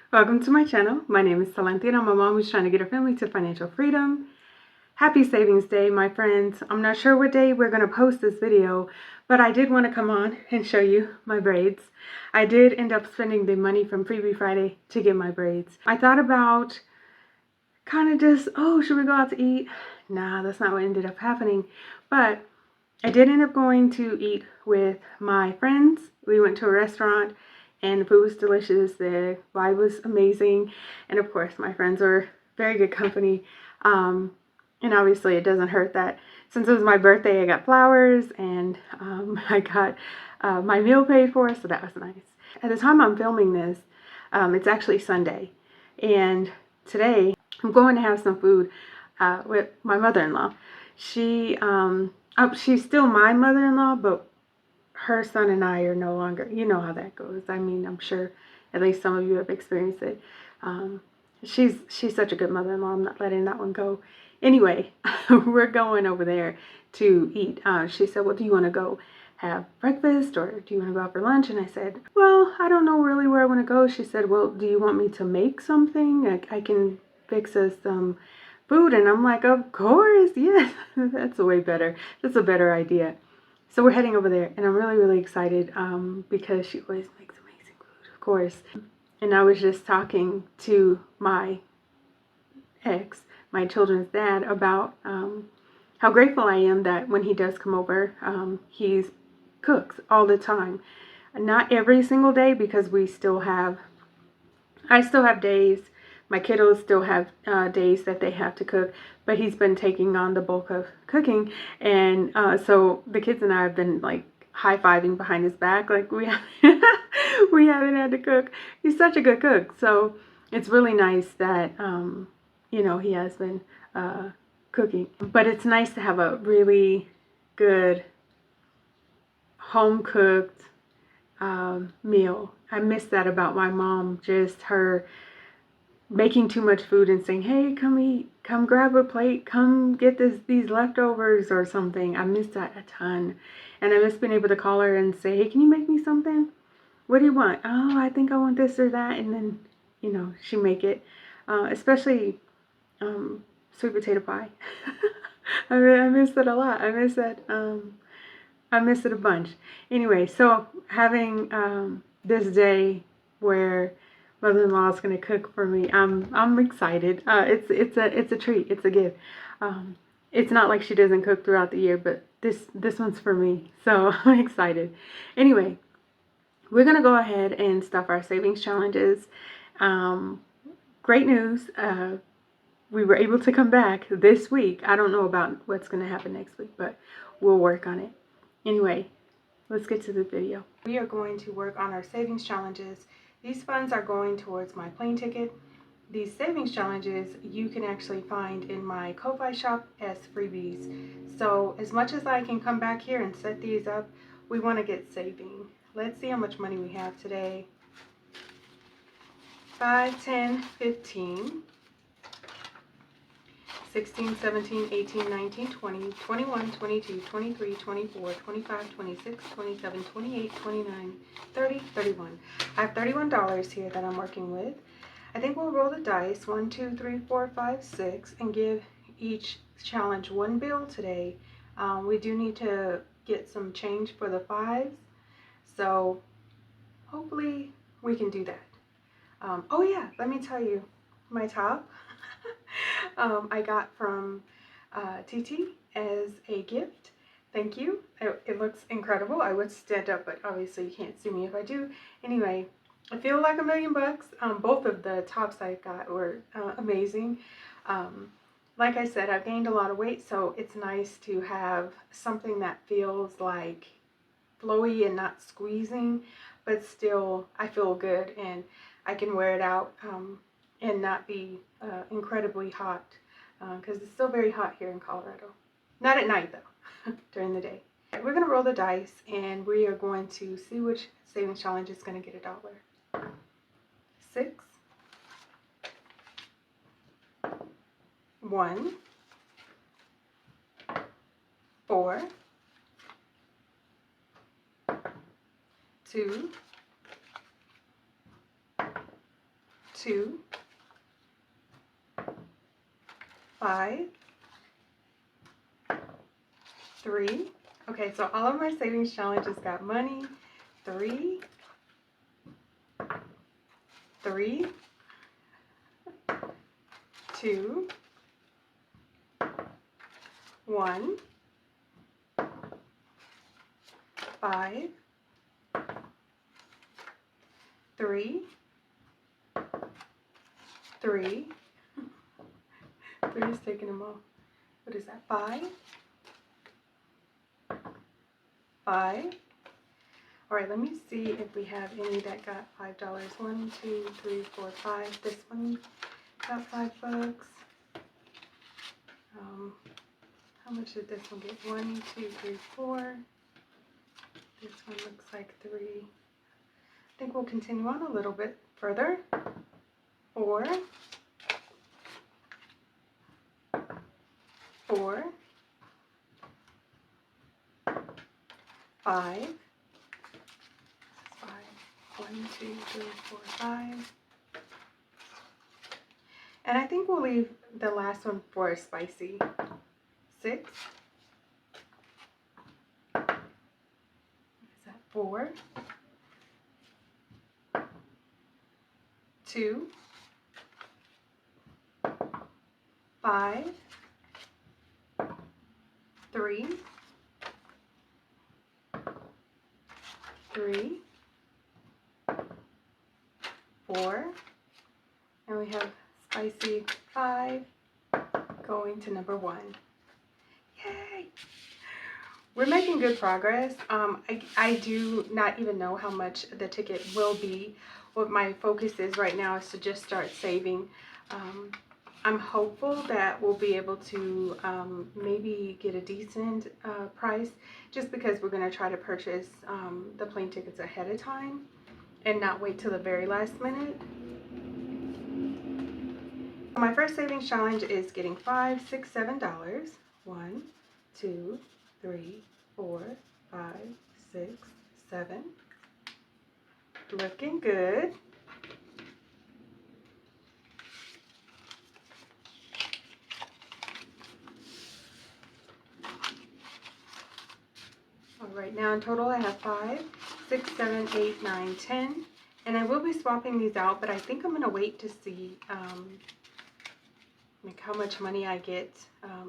Welcome to my channel. My name is Silynthia and I'm a mom who's trying to get her family to financial freedom. Happy Savings Day, my friends. I'm not sure what day we're going to post this video, but I did want to come on and show you my braids. I did end up spending the money from Freebie Friday to get my braids. I thought about kind of just, oh, should we go out to eat? Nah, that's not what ended up happening. But I did end up going to eat with my friends. We went to a restaurant and the food was delicious. The vibe was amazing. And of course, my friends were very good company. And obviously it doesn't hurt that since it was my birthday, I got flowers and I got my meal paid for, so that was nice. At the time I'm filming this, it's actually Sunday. And today I'm going to have some food with my mother-in-law. She's still my mother-in-law, but her son and I are no longer. You know how that goes. I mean, I'm sure at least some of you have experienced it. She's such a good mother-in-law. I'm not letting that one go. Anyway, we're going over there to eat. She said, well, do you want to go have breakfast or do you want to go out for lunch? And I said, well, I don't know really where I want to go. She said, well, do you want me to make something? I can fix us some food. And I'm like, of course, yes. That's way better. That's a better idea. So we're heading over there and I'm really, really excited because she always makes amazing food, of course. And I was just talking to my ex, my children's dad, about how grateful I am that when he does come over, he cooks all the time. Not every single day because I still have days, my kiddos still have days that they have to cook, but he's been taking on the bulk of cooking. And so the kids and I have been like high-fiving behind his back, like we haven't had to cook. He's such a good cook. So it's really nice that, you know, he has been cooking. But it's nice to have a really good home-cooked meal. I miss that about my mom, just her making too much food and saying, hey, come eat, come grab a plate, come get these leftovers or something. I miss that a ton. And I miss being able to call her and say, hey, can you make me something? What do you want? Oh, I think I want this or that. And then, you know, she make it. Especially sweet potato pie. I miss it a lot. I miss that. I miss it a bunch. Anyway, so having this day where mother-in-law is going to cook for me, I'm excited. It's a treat. It's a gift. It's not like she doesn't cook throughout the year, but this one's for me, so I'm excited. Anyway, we're going to go ahead and stuff our savings challenges. Great news. We were able to come back this week. I don't know about what's going to happen next week, but we'll work on it. Anyway, let's get to the video. We are going to work on our savings challenges. These funds are going towards my plane ticket. These savings challenges you can actually find in my Ko-Fi shop as freebies. So as much as I can come back here and set these up, we want to get saving. Let's see how much money we have today. 5, 10, 15. 16, 17, 18, 19, 20, 21, 22, 23, 24, 25, 26, 27, 28, 29, 30, 31. I have $31 here that I'm working with. I think we'll roll the dice, 1, 2, 3, 4, 5, 6, and give each challenge one bill today. We do need to get some change for the 5s, so hopefully we can do that. Oh yeah, let me tell you, my top. I got from TT as a gift. Thank you. It looks incredible. I would stand up, but obviously you can't see me if I do. Anyway, I feel like $1 million bucks. Both of the tops I got were amazing. Like I said, I've gained a lot of weight, so it's nice to have something that feels like flowy and not squeezing, but still I feel good and I can wear it out and not be incredibly hot, because it's still very hot here in Colorado. Not at night though, during the day. We're going to roll the dice and we are going to see which savings challenge is going to get $1. 6, 1, 4, 2, 2, 5, 3. Okay, so all of my savings challenges got money. 3, 3, 2, 1, 5, 3, 3. 3 is taking them off. What is that? 5, 5. All right, let me see if we have any that got $5. 1, 2, 3, 4, 5. This one got $5. How much did this one get? 1, 2, 3, 4. This one looks like 3. I think we'll continue on a little bit further. 4, 4, 5, 1, 2, 3, 4, 5. And I think we'll leave the last one for spicy. 6. What is that? 4, 2, 5, 3, 3, 4, and we have spicy 5 going to number 1. Yay! We're making good progress. I do not even know how much the ticket will be. What my focus is right now is to just start saving. I'm hopeful that we'll be able to maybe get a decent price, just because we're going to try to purchase the plane tickets ahead of time and not wait till the very last minute. My first savings challenge is getting $5, $6, $7. 1, 2, 3, 4, 5, 6, 7. Looking good. All right, now in total I have 5, 6, 7, 8, 9, 10. And I will be swapping these out, but I think I'm going to wait to see like how much money I get,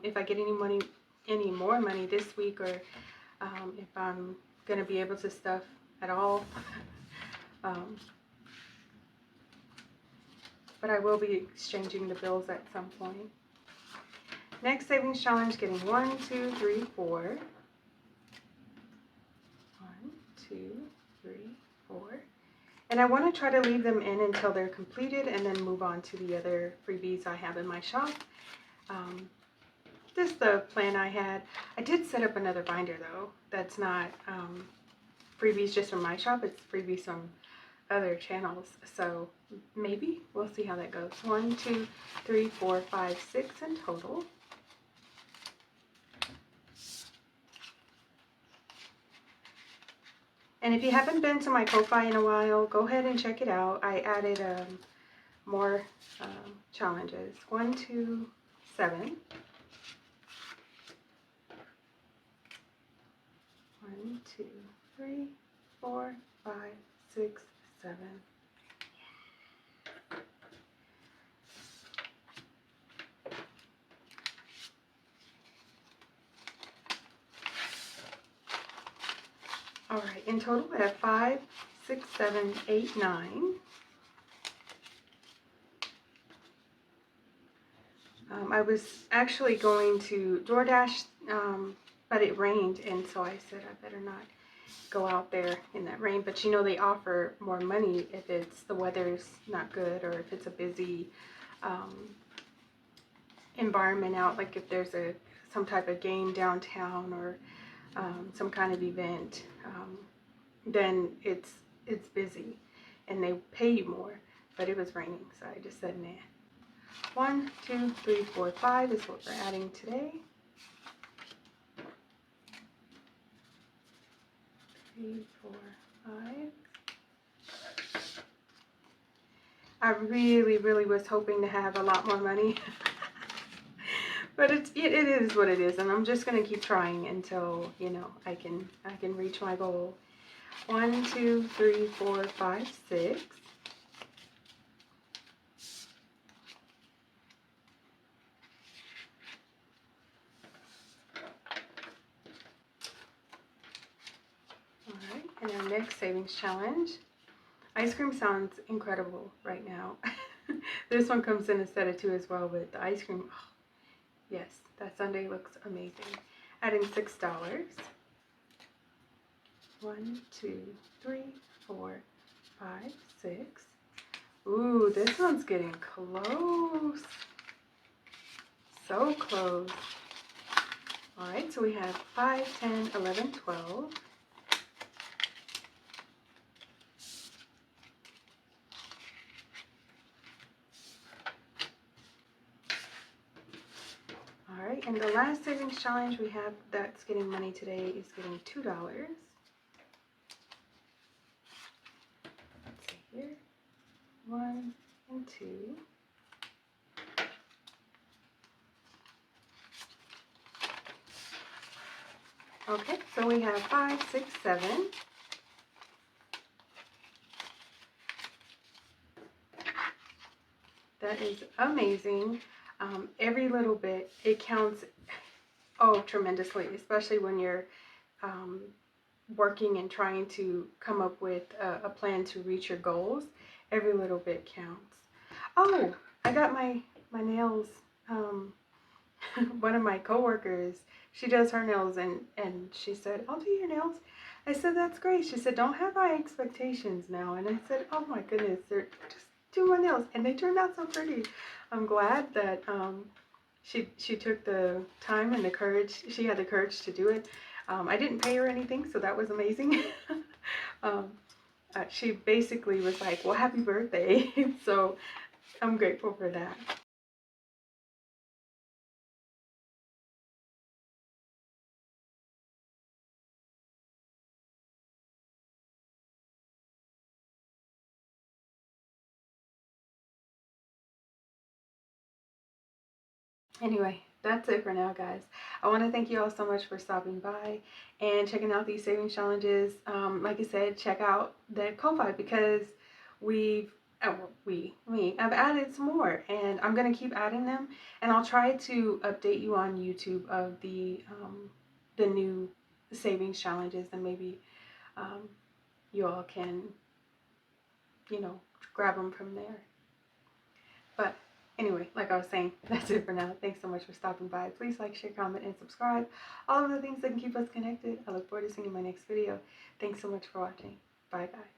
if I get any more money this week, or if I'm going to be able to stuff at all. But I will be exchanging the bills at some point. Next savings challenge, getting 1, 2, 3, 4. 1, 2, 3, 4. And I want to try to leave them in until they're completed and then move on to the other freebies I have in my shop. This is the plan I had. I did set up another binder though. That's not freebies just from my shop. It's freebies from other channels. So maybe we'll see how that goes. 1, 2, 3, 4, 5, 6 in total. And if you haven't been to my Ko-Fi in a while, go ahead and check it out. I added more challenges. 1, 2, 7. 1, 2, 3, 4, 5, 6, 7. All right, in total I have 5, 6, 7, 8, 9. I was actually going to DoorDash, but it rained, and so I said I better not go out there in that rain. But you know, they offer more money if the weather's not good, or if it's a busy environment out, like if there's some type of game downtown, or some kind of event, then it's busy and they pay you more. But it was raining, so I just said nah. 1, 2, 3, 4, 5 is what we're adding today. 3, 4, 5. I really was hoping to have a lot more money. But it is what it is, and I'm just gonna keep trying until, you know, I can reach my goal. 1, 2, 3, 4, 5, 6. Alright, and our next savings challenge. Ice cream sounds incredible right now. This one comes in a set of 2 as well, but the ice cream, oh, yes, that sundae looks amazing. Adding $6. 1, 2, 3, 4, 5, 6. Ooh, this one's getting close. So close. Alright, so we have 5, 10, 11, 12. Alright, and the last savings challenge we have that's getting money today is getting $2. Let's see here. 1 and 2. Okay, so we have 5, 6, 7. That is amazing. Every little bit, it counts, oh, tremendously, especially when you're working and trying to come up with a plan to reach your goals. Every little bit counts. Oh, I got my nails. One of my coworkers, she does her nails, and she said, I'll do your nails. I said, that's great. She said, don't have high expectations now. And I said, oh my goodness, they're just do my nails, and they turned out so pretty. I'm glad that she took the time and the courage. She had the courage to do it. I didn't pay her anything, so that was amazing. She basically was like, well, happy birthday. So I'm grateful for that. Anyway, that's it for now, guys. I want to thank you all so much for stopping by and checking out these savings challenges. Like I said, check out the Ko-Fi, because I've added some more, and I'm going to keep adding them, and I'll try to update you on YouTube of the new savings challenges, and maybe you all can, you know, grab them from there. But anyway, like I was saying, that's it for now. Thanks so much for stopping by. Please like, share, comment, and subscribe. All of the things that can keep us connected. I look forward to seeing you in my next video. Thanks so much for watching. Bye, guys.